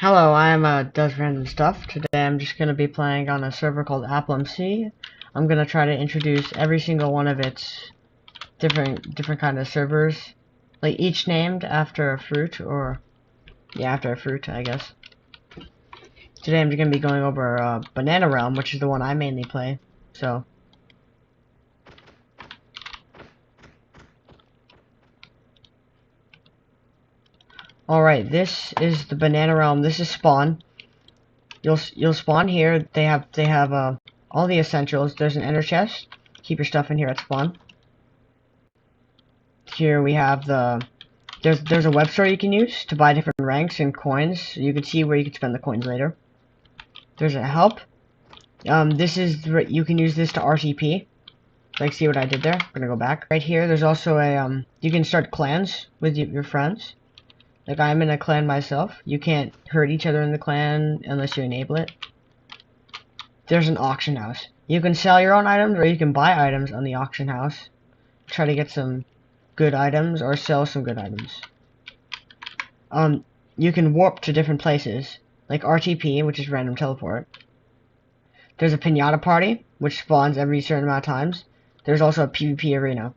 Hello, I'm Does Random Stuff. Today I'm just gonna be playing on a server called lmao. I'm gonna try to introduce every single one of its different kind of servers, like each named after a fruit, or yeah, after a fruit, I guess. Today I'm just gonna be going over Banana Realm, which is the one I mainly play. So. Alright, this is the Banana Realm. This is spawn. You'll spawn here. They have all the essentials. There's an ender chest. Keep your stuff in here at spawn. Here we have there's a web store you can use to buy different ranks and coins. You can see where you can spend the coins later. There's a help. You can use this to RTP. Like, see what I did there? I'm gonna go back. Right here, there's also a you can start clans with your friends. Like, I'm in a clan myself. You can't hurt each other in the clan unless you enable it. There's an auction house. You can sell your own items, or you can buy items on the auction house. Try to get some good items, or sell some good items. You can warp to different places, like RTP, which is random teleport. There's a pinata party, which spawns every certain amount of times. There's also a PvP arena.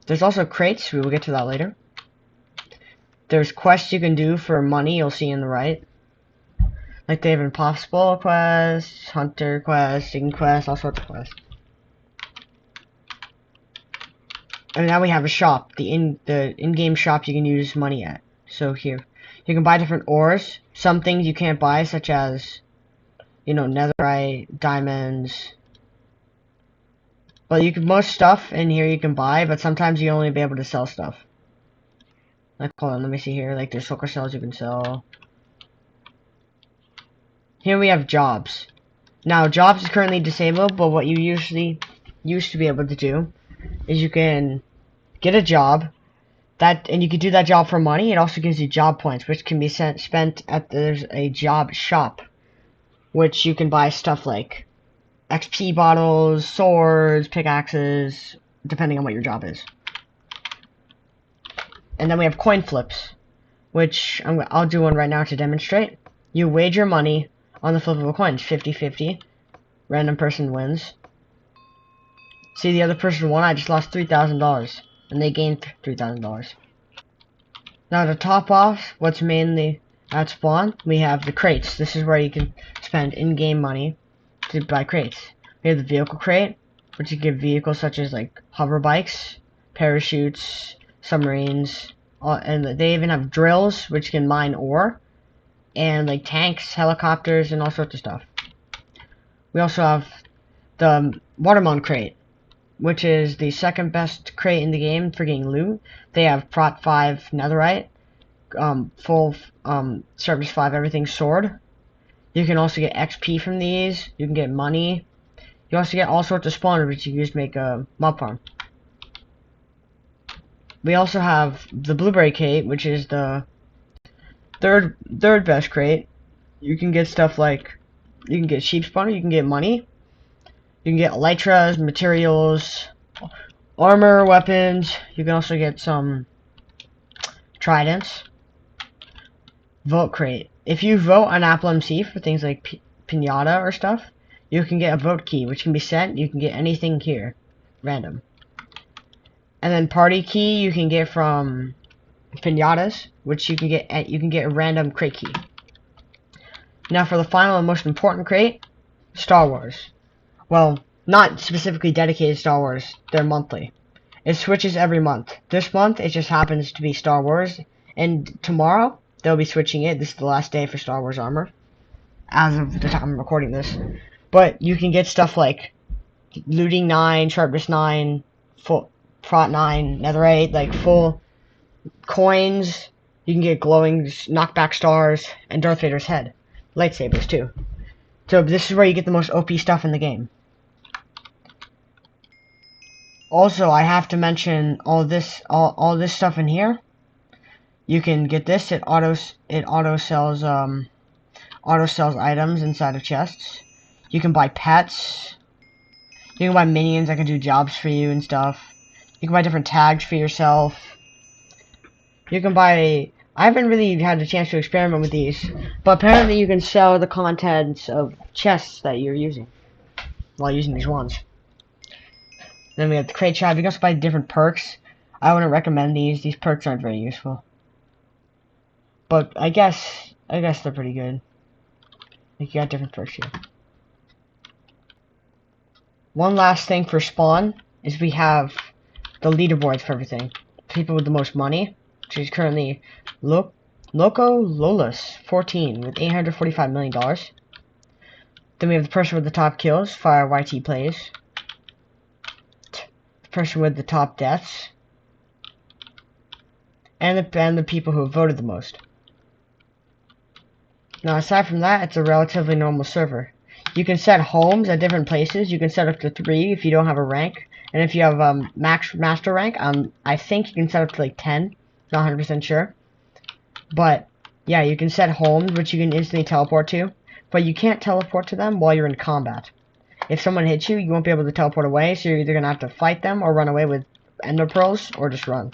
There's also crates. We will get to that later. There's quests you can do for money, you'll see in the right. Like, they have impossible quests, hunter quests, singing quests, all sorts of quests. And now we have a shop, the in-game shop you can use money at. So here, you can buy different ores. Some things you can't buy, such as, you know, netherite, diamonds. But most stuff in here you can buy, but sometimes you only be able to sell stuff. Like, hold on, let me see here. Like, there's soccer cells you can sell. Here we have jobs. Now, jobs is currently disabled, but what you usually used to be able to do is you can get a job, and you can do that job for money. It also gives you job points, which can be spent at there's a job shop, which you can buy stuff like XP bottles, swords, pickaxes, depending on what your job is. And then we have coin flips, which I'll do one right now to demonstrate. You wager money on the flip of a coin, 50-50. Random person wins. See, the other person won. I just lost $3,000, and they gained $3,000. Now, to top off what's mainly at spawn, we have the crates. This is where you can spend in-game money to buy crates. We have the vehicle crate, which you give vehicles such as like hover bikes, parachutes, submarines, and they even have drills, which can mine ore, and like tanks, helicopters, and all sorts of stuff. We also have the watermelon crate, which is the second best crate in the game for getting loot. They have Prot 5 netherite, full Service 5 everything sword. You can also get XP from these. You can get money. You also get all sorts of spawners which you can use to make a mob farm. We also have the blueberry crate, which is the third best crate. You can get stuff like, you can get sheep spawner, you can get money, you can get elytras, materials, armor, weapons. You can also get some tridents. Vote crate. If you vote on lmao for things like pinata or stuff, you can get a vote key, which can be sent. You can get anything here, random. And then party key you can get from pinatas, which you can get a random crate key. Now for the final and most important crate, Star Wars. Well, not specifically dedicated Star Wars, they're monthly. It switches every month. This month it just happens to be Star Wars, and tomorrow they'll be switching it. This is the last day for Star Wars armor, as of the time I'm recording this. But you can get stuff like looting 9, sharpness 9, full Prot 9, netherite, like full coins. You can get glowing knockback stars and Darth Vader's head. Lightsabers too. So this is where you get the most OP stuff in the game. Also, I have to mention all this stuff in here. You can get this. It auto sells items inside of chests. You can buy pets. You can buy minions that can do jobs for you and stuff. You can buy different tags for yourself. You can buy I haven't really had a chance to experiment with these, but apparently you can sell the contents of chests that you're using while using these ones. Then we have the crate shop. You can also buy different perks. I wouldn't recommend these. These perks aren't very useful. But I guess they're pretty good. Like you got different perks here. One last thing for spawn is we have the leaderboards for everything. People with the most money, which is currently Loco Lolas 14 with $845 million. Then we have the person with the top kills, Fire YT Plays. The person with the top deaths. And the people who have voted the most. Now aside from that, it's a relatively normal server. You can set homes at different places. You can set up to 3 if you don't have a rank. And if you have master rank, I think you can set up to like 10. Not 100% sure. But yeah, you can set homes which you can instantly teleport to. But you can't teleport to them while you're in combat. If someone hits you, you won't be able to teleport away, so you're either going to have to fight them or run away with ender pearls or just run.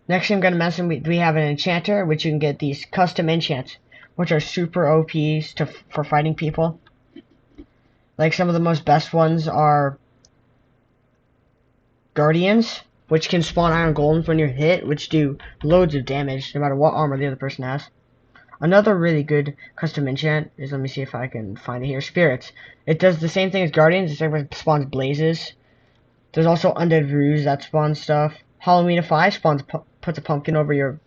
Next thing I'm going to mention, we have an enchanter, which you can get these custom enchants, which are super OPs for fighting people. Like some of the most best ones are Guardians, which can spawn iron golems when you're hit, which do loads of damage no matter what armor the other person has. Another really good custom enchant is, let me see if I can find it here, Spirits. It does the same thing as Guardians, except it spawns blazes. There's also Undead Ruse that spawns stuff. Halloweenify spawns puts a pumpkin over your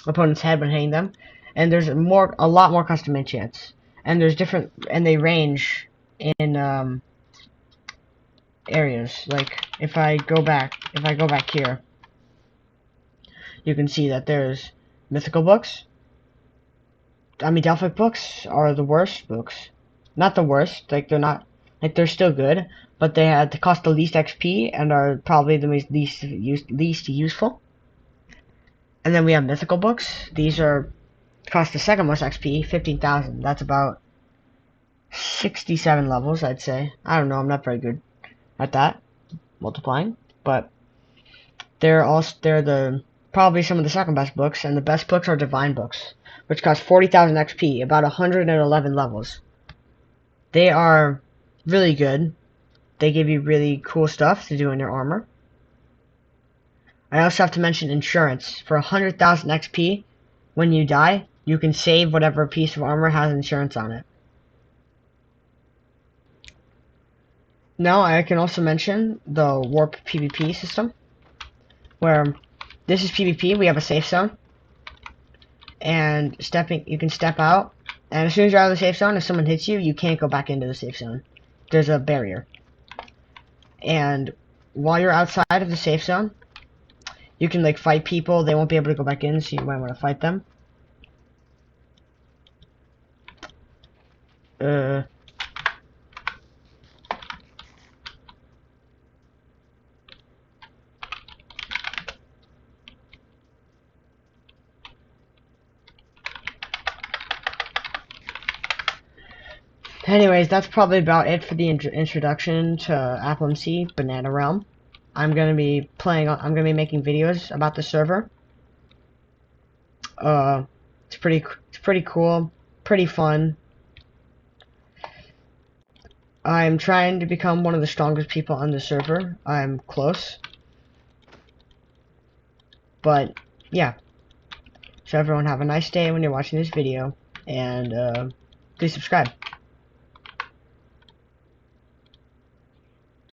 opponent's head when hitting them. And there's a lot more custom enchants. And there's different, and they range in areas. Like if I go back here, you can see that there's mythical books. I mean, Delphic books are the worst books. Not the worst, like they're not, like they're still good, but they had to cost the least XP and are probably the least useful. And then we have mythical books. These cost the second most XP, 15,000. That's about 67 levels, I'd say. I don't know, I'm not very good at that, multiplying, but they're probably some of the second best books, and the best books are divine books, which cost 40,000 XP, about 111 levels. They are really good. They give you really cool stuff to do in your armor. I also have to mention insurance. For 100,000 XP, when you die, you can save whatever piece of armor has insurance on it. Now I can also mention the warp PvP system, where this is PvP. We have a safe zone, and you can step out, and as soon as you're out of the safe zone, if someone hits you, you can't go back into the safe zone. There's a barrier. And while you're outside of the safe zone, you can like fight people. They won't be able to go back in, so you might want to fight them. Anyways, that's probably about it for the introduction to AppleMC Banana Realm. I'm gonna be making videos about the server. It's pretty cool, pretty fun. I'm trying to become one of the strongest people on the server. I'm close. But yeah. So everyone have a nice day when you're watching this video, and please subscribe.